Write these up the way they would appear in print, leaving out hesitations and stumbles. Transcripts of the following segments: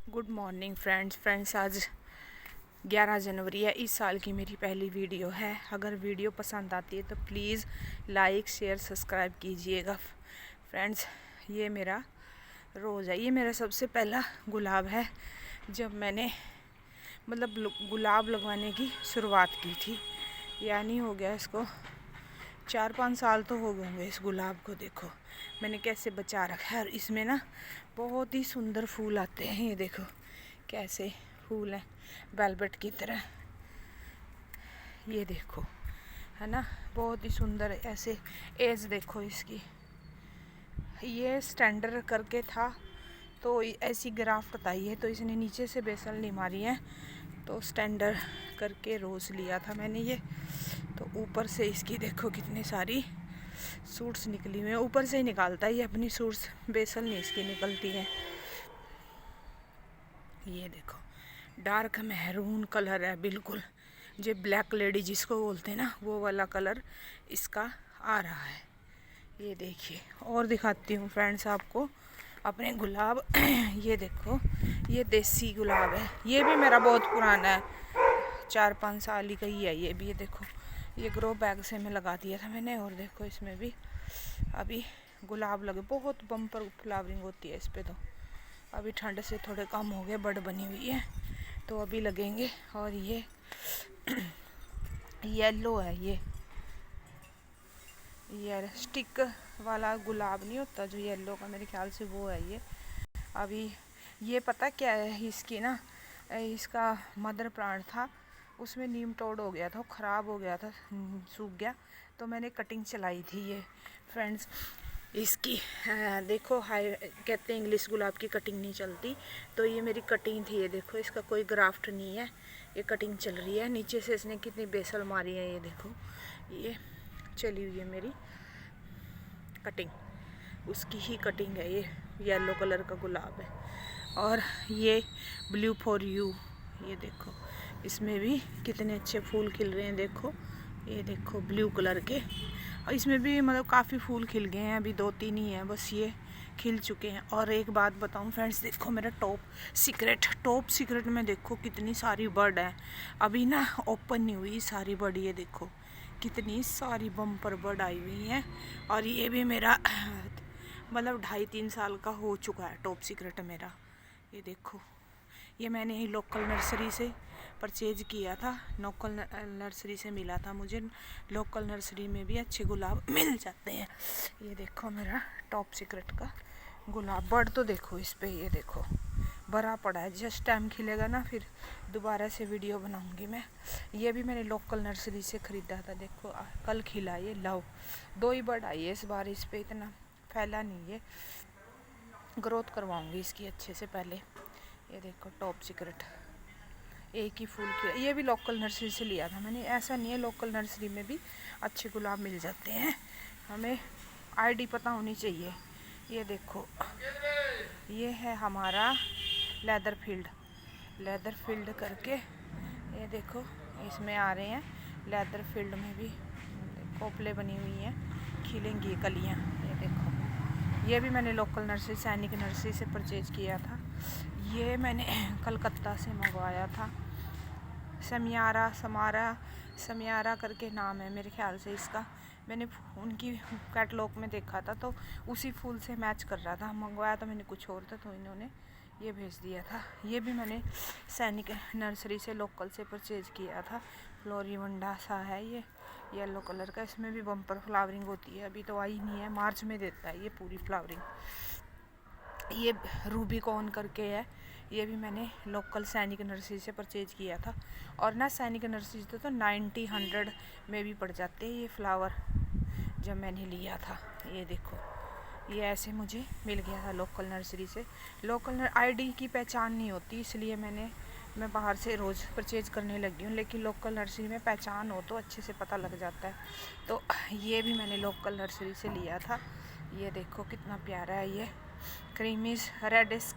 Good morning friends. आज 11 जनवरी है। इस साल की मेरी पहली वीडियो है। अगर वीडियो पसंद आती है तो प्लीज़ लाइक शेयर सब्सक्राइब कीजिएगा फ्रेंड्स। ये मेरा रोज़ है। ये मेरा सबसे पहला गुलाब है जब मैंने गुलाब लगवाने की शुरुआत की थी। यानी हो गया इसको 4-5 साल तो हो गए होंगे। इस गुलाब को देखो मैंने कैसे बचा रखा है। और इसमें ना बहुत ही सुंदर फूल आते हैं। ये देखो कैसे फूल हैं वेलवेट की तरह। ये देखो है ना, बहुत ही सुंदर ऐसे। एज देखो इसकी। ये स्टैंडर्ड करके था तो ऐसी ग्राफ्ट आई है तो इसने नीचे से बेसल नहीं मारी है तो स्टैंडर्ड करके रोज़ लिया था मैंने ये। तो ऊपर से इसकी देखो कितनी सारी सूट्स निकली हुई हैं। ऊपर से ही निकालता है ये अपनी सूट्स, बेसल नहीं इसकी निकलती है। ये देखो डार्क महरून कलर है बिल्कुल, जो ब्लैक लेडी जिसको बोलते हैं ना वो वाला कलर इसका आ रहा है। ये देखिए और दिखाती हूँ फ्रेंड्स आपको अपने गुलाब। ये देखो ये देसी गुलाब है। ये भी मेरा बहुत पुराना है, 4-5 साल का ही है ये भी। ये देखो ये ग्रो बैग से मैं लगा दिया था मैंने। और देखो इसमें भी अभी गुलाब लगे, बहुत बम्पर फ्लावरिंग होती है इस पे। तो अभी ठंड से थोड़े कम हो गए, बड़ बनी हुई है तो अभी लगेंगे। और ये येलो है, ये स्टिक वाला गुलाब नहीं होता जो येलो का, मेरे ख्याल से वो है ये। अभी ये पता क्या है इसकी ना, इसका मदर प्लांट था उसमें नीम तोड़ हो गया था, ख़राब हो गया था, सूख गया। तो मैंने कटिंग चलाई थी ये फ्रेंड्स इसकी। देखो हाई कहते हैं इंग्लिश गुलाब की कटिंग नहीं चलती, तो ये मेरी कटिंग थी। ये देखो इसका कोई ग्राफ्ट नहीं है, ये कटिंग चल रही है। नीचे से इसने कितनी बेसल मारी है। ये देखो ये चली हुई है मेरी कटिंग, उसकी ही कटिंग है। ये येलो कलर का गुलाब है। और ये ब्लू फॉर यू, ये देखो इसमें भी कितने अच्छे फूल खिल रहे हैं। देखो ये देखो ब्लू कलर के। और इसमें भी काफ़ी फूल खिल गए हैं, अभी 2-3 ही हैं बस ये खिल चुके हैं। और एक बात बताऊं फ्रेंड्स, देखो मेरा टॉप सीक्रेट में देखो कितनी सारी बर्ड है। अभी ना ओपन नहीं हुई सारी बर्ड। ये देखो कितनी सारी बम्पर बर्ड आई हुई हैं। और ये भी मेरा 2.5-3 साल का हो चुका है टॉप सीक्रेट मेरा। ये देखो ये मैंने ही लोकल नर्सरी से परचेज किया था, लोकल नर्सरी से मिला था मुझे। लोकल नर्सरी में भी अच्छे गुलाब मिल जाते हैं। ये देखो मेरा टॉप सीक्रेट का गुलाब। बर्ड तो देखो इस पे, ये देखो भरा पड़ा है। जस्ट टाइम खिलेगा ना फिर दोबारा से वीडियो बनाऊंगी मैं। ये भी मैंने लोकल नर्सरी से ख़रीदा था। देखो कल खिला ये लव। 2 ही बर्ड आई है इस बार इस पे, इतना फैला नहीं है। ग्रोथ करवाऊंगी इसकी अच्छे से पहले। ये देखो टॉप सीक्रेट एक ही फूल खिला। ये भी लोकल नर्सरी से लिया था मैंने। ऐसा नहीं है, लोकल नर्सरी में भी अच्छे गुलाब मिल जाते हैं, हमें आईडी पता होनी चाहिए। ये देखो ये है हमारा लेदर फील्ड करके। ये देखो इसमें आ रहे हैं लेदर फील्ड में भी कोपले बनी हुई हैं, खिलेंगी कलियाँ। ये देखो ये भी मैंने लोकल नर्सरी सैनिक नर्सरी से परचेज किया था। ये मैंने कलकत्ता से मंगवाया था। समियारा करके नाम है मेरे ख्याल से इसका। मैंने उनकी कैटलॉग में देखा था तो उसी फूल से मैच कर रहा था। मंगवाया तो मैंने कुछ और था तो इन्होंने ये भेज दिया था। ये भी मैंने सैनिक नर्सरी से लोकल से परचेज किया था। फ्लोरीवंडा सा है ये येलो कलर का। इसमें भी बम्पर फ्लावरिंग होती है, अभी तो आई नहीं है, मार्च में देता है ये पूरी फ्लावरिंग। ये रूबिकॉन करके है, ये भी मैंने लोकल सैनिक नर्सरी से परचेज किया था। और ना सैनिक नर्सरी से तो 90-100 में भी पड़ जाते हैं ये फ्लावर जब मैंने लिया था। ये देखो ये ऐसे मुझे मिल गया था लोकल नर्सरी से। लोकल आईडी की पहचान नहीं होती, इसलिए मैं बाहर से रोज़ परचेज करने लगी हूँ। लेकिन लोकल नर्सरी में पहचान हो तो अच्छे से पता लग जाता है। तो ये भी मैंने लोकल नर्सरी से लिया था। ये देखो कितना प्यारा है ये क्रीमीस रेडिस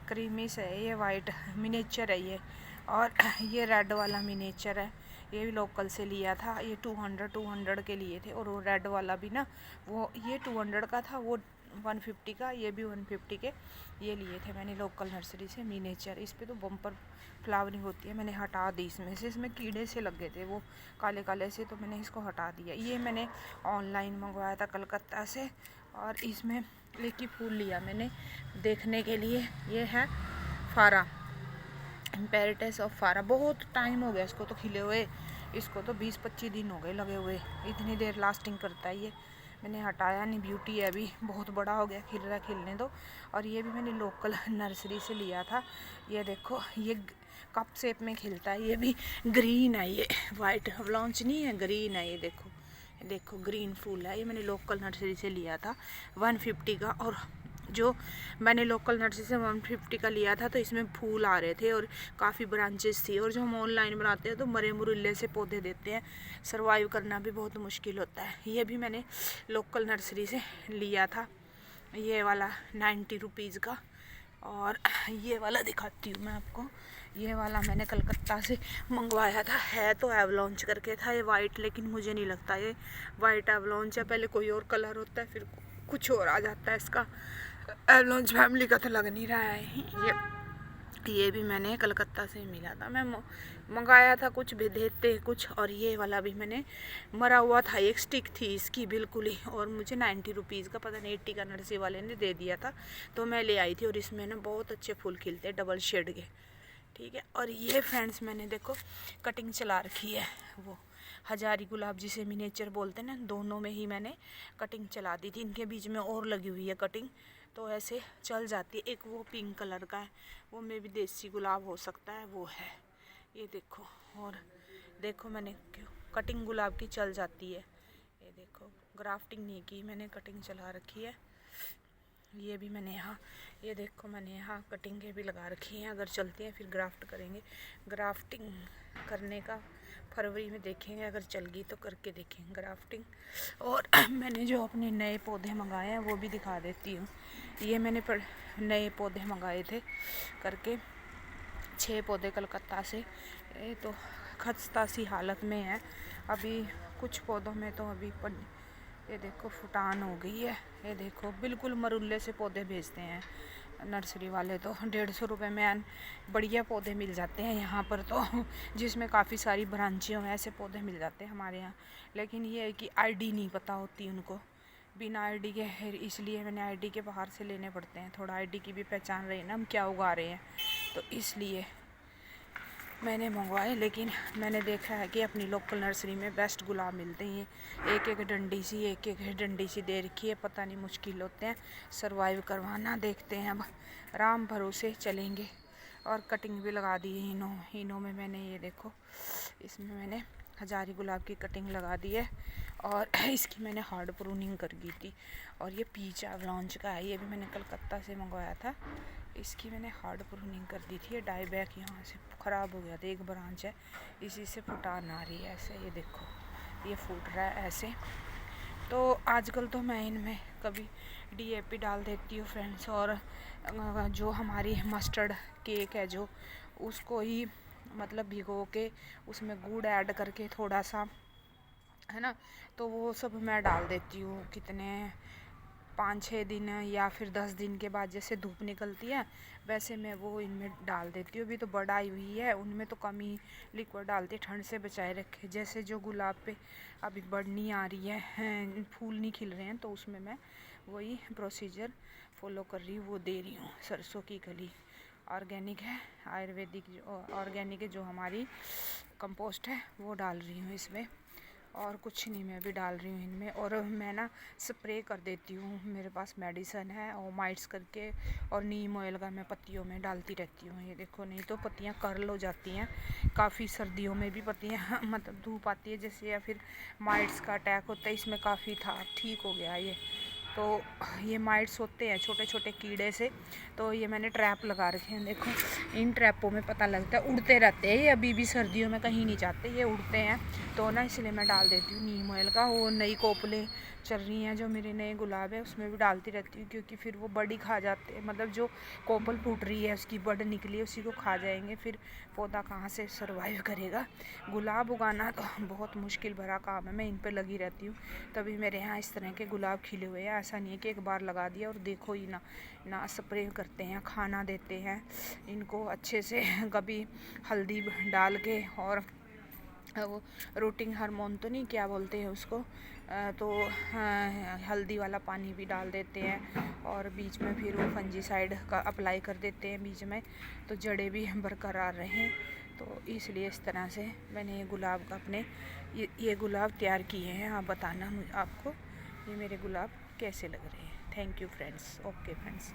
क्रीमीस है, ये वाइट मिनेचर है ये। और ये रेड वाला मिनेचर है, ये भी लोकल से लिया था। ये 200 के लिए थे। और वो रेड वाला भी ना वो ये 200 का था, वो 150 का, ये भी 150 के। ये लिए थे मैंने लोकल नर्सरी से, मिनीचर। इस पे तो बम्पर फ्लावरिंग होती है। मैंने हटा दी इसमें से, इसमें कीड़े से लग गए थे वो काले काले से, तो मैंने इसको हटा दिया। ये मैंने ऑनलाइन मंगवाया था कलकत्ता से, और इसमें एक ही फूल लिया मैंने देखने के लिए। ये है फारा, इम्पेरेटस ऑफ फारा। बहुत टाइम हो गया इसको तो खिले हुए, इसको तो 20-25 दिन हो गए लगे हुए। इतनी देर लास्टिंग करता है ये। मैंने हटाया नहीं, ब्यूटी है अभी, बहुत बड़ा हो गया, खिल रहा, खिलने दो। और ये भी मैंने लोकल नर्सरी से लिया था। ये देखो, ये कप शेप में खिलता है। ये भी ग्रीन है, ये वाइट लॉन्च नहीं है, ग्रीन है। ये देखो, देखो ग्रीन फूल है। ये मैंने लोकल नर्सरी से लिया था 150 का। और जो मैंने लोकल नर्सरी से 150 का लिया था, तो इसमें फूल आ रहे थे और काफ़ी ब्रांचेस थी। और जो हम ऑनलाइन बनाते हैं तो मरे मुरल्ले से पौधे देते हैं, सर्वाइव करना भी बहुत मुश्किल होता है। ये भी मैंने लोकल नर्सरी से लिया था, ये वाला 90 रुपीज़ का। और ये वाला दिखाती हूँ मैं आपको। ये वाला मैंने कलकत्ता से मंगवाया था, है तो एवलॉन्च करके था ये वाइट, लेकिन मुझे नहीं लगता ये वाइट एवलॉन्च है। पहले कोई और कलर होता है, फिर कुछ और आ जाता है इसका। एवलॉन्च फैमिली का तो लग नहीं रहा है। ये भी मैंने कलकत्ता से मिला था। मैं मंगाया था, कुछ भी देते कुछ। और ये वाला भी मैंने मरा हुआ था, एक स्टिक थी इसकी बिल्कुल ही, और मुझे 90 रुपीज़ का, पता नहीं 80 का नर्सरी वाले ने दे दिया था, तो मैं ले आई थी। और इसमें ना बहुत अच्छे फूल खिलते हैं, डबल शेड के, ठीक है। और ये फ्रेंड्स मैंने देखो कटिंग चला रखी है, वो हजारी गुलाब जिसे मिनिएचर बोलते हैं ना, दोनों में ही मैंने कटिंग चला दी थी। इनके बीच में और लगी हुई है कटिंग, तो ऐसे चल जाती है। एक वो पिंक कलर का है, वो में भी देसी गुलाब हो सकता है, वो है, ये देखो। और देखो मैंने कटिंग गुलाब की चल जाती है, ये देखो। ग्राफ्टिंग नहीं की मैंने, कटिंग चला रखी है। ये भी मैंने यहाँ, ये देखो मैंने यहाँ कटिंगें भी लगा रखी हैं, अगर चलती हैं फिर ग्राफ्ट करेंगे। ग्राफ्टिंग करने का फरवरी में देखेंगे, अगर चल गई तो करके देखेंगे ग्राफ्टिंग। और मैंने जो अपने नए पौधे मंगाए हैं वो भी दिखा देती हूँ। ये मैंने नए पौधे मंगाए थे करके, 6 पौधे कलकत्ता से। ये तो खस्ता सी हालत में है अभी, कुछ पौधों में तो अभी ये देखो फुटान हो गई है। ये देखो बिल्कुल मरुल्ले से पौधे भेजते हैं नर्सरी वाले, तो 150 रुपये में बढ़िया पौधे मिल जाते हैं यहाँ पर, तो जिसमें काफ़ी सारी ब्रांचें हों, ऐसे पौधे मिल जाते हैं हमारे यहाँ। लेकिन ये है कि आईडी नहीं पता होती उनको, बिना आईडी के, इसलिए मैंने आईडी के बाहर से लेने पड़ते हैं। थोड़ा आईडी की भी पहचान रही ना हम क्या उगा रहे हैं, तो इसलिए मैंने मंगवाए। लेकिन मैंने देखा है कि अपनी लोकल नर्सरी में बेस्ट गुलाब मिलते हैं। एक एक डंडी सी दे रखी है, पता नहीं मुश्किल होते हैं सरवाइव करवाना। देखते हैं अब, राम भरोसे चलेंगे। और कटिंग भी लगा दी है इनों में मैंने, ये देखो इसमें मैंने हजारी गुलाब की कटिंग लगा दी है। और इसकी मैंने हार्ड प्रूनिंग कर दी थी। और ये पीच एवलॉन्च का है, ये भी मैंने कलकत्ता से मंगवाया था। इसकी मैंने हार्ड प्रूनिंग कर दी थी। ये डाई बैक यहाँ से ख़राब हो गया था, एक ब्रांच है, इसी से फुटान आ रही है ऐसे। ये देखो ये फूट रहा है ऐसे। तो आजकल तो मैं इनमें कभी डीएपी डाल देती हूँ फ्रेंड्स। और जो हमारी मस्टर्ड केक है जो, उसको ही मतलब भिगो के उसमें गुड़ ऐड करके थोड़ा सा, है ना, तो वो सब मैं डाल देती हूँ। कितने 5-6 दिन या फिर 10 दिन के बाद, जैसे धूप निकलती है वैसे मैं वो इनमें डाल देती हूँ। अभी तो बड़ आई हुई है, उनमें तो कम ही लिक्विड डालती, ठंड से बचाए रखे। जैसे जो गुलाब पे अभी बड़ नहीं आ रही है, फूल नहीं खिल रहे हैं, तो उसमें मैं वही प्रोसीजर फॉलो कर रही हूँ, वो दे रही हूँ। सरसों की कली ऑर्गेनिक है, आयुर्वेदिक जो ऑर्गेनिक है, जो हमारी कंपोस्ट है वो डाल रही हूँ इसमें। और कुछ नहीं मैं भी डाल रही हूँ इनमें। और मैं ना स्प्रे कर देती हूँ, मेरे पास मेडिसन है ओमाइट्स करके, और नीम ऑयल का मैं पत्तियों में डालती रहती हूँ। ये देखो, नहीं तो पत्तियाँ कर्ल हो जाती हैं काफ़ी, सर्दियों में भी पत्तियाँ मतलब धूप आती है जैसे, या फिर माइट्स का अटैक होता है, इसमें काफ़ी था, ठीक हो गया ये। तो ये माइट्स होते हैं छोटे छोटे कीड़े से, तो ये मैंने ट्रैप लगा रखे हैं। देखो इन ट्रैपों में पता लगता है, उड़ते रहते हैं ये, अभी भी सर्दियों में कहीं नहीं जाते, ये उड़ते हैं। तो ना इसलिए मैं डाल देती हूँ नीम ऑयल का। वो नई कोपलें चल रही हैं जो मेरे नए गुलाब है, उसमें भी डालती रहती हूँ, क्योंकि फिर वो बड़ी खा जाते हैं, मतलब जो कोपल फूट रही है उसकी बड़ निकली है, उसी को खा जाएंगे, फिर पौधा कहाँ से सर्वाइव करेगा। गुलाब उगाना तो बहुत मुश्किल भरा काम है, मैं इन पर लगी रहती हूँ, तभी मेरे यहाँ इस तरह के गुलाब खिले हुए हैं। ऐसा नहीं है कि एक बार लगा दिया और देखो ही ना, ना स्प्रे करते हैं, खाना देते हैं इनको अच्छे से, कभी हल्दी डाल के, और वो रूटिंग हार्मोन तो नहीं, क्या बोलते हैं उसको, तो हल्दी वाला पानी भी डाल देते हैं, और बीच में फिर वो फंजीसाइड का अप्लाई कर देते हैं बीच में, तो जड़ें भी बरकरार रहें। तो इसलिए इस तरह से मैंने ये गुलाब का अपने ये गुलाब तैयार किए हैं। आप बताना आपको ये मेरे गुलाब कैसे लग रहे हैं। Thank you friends. Okay friends.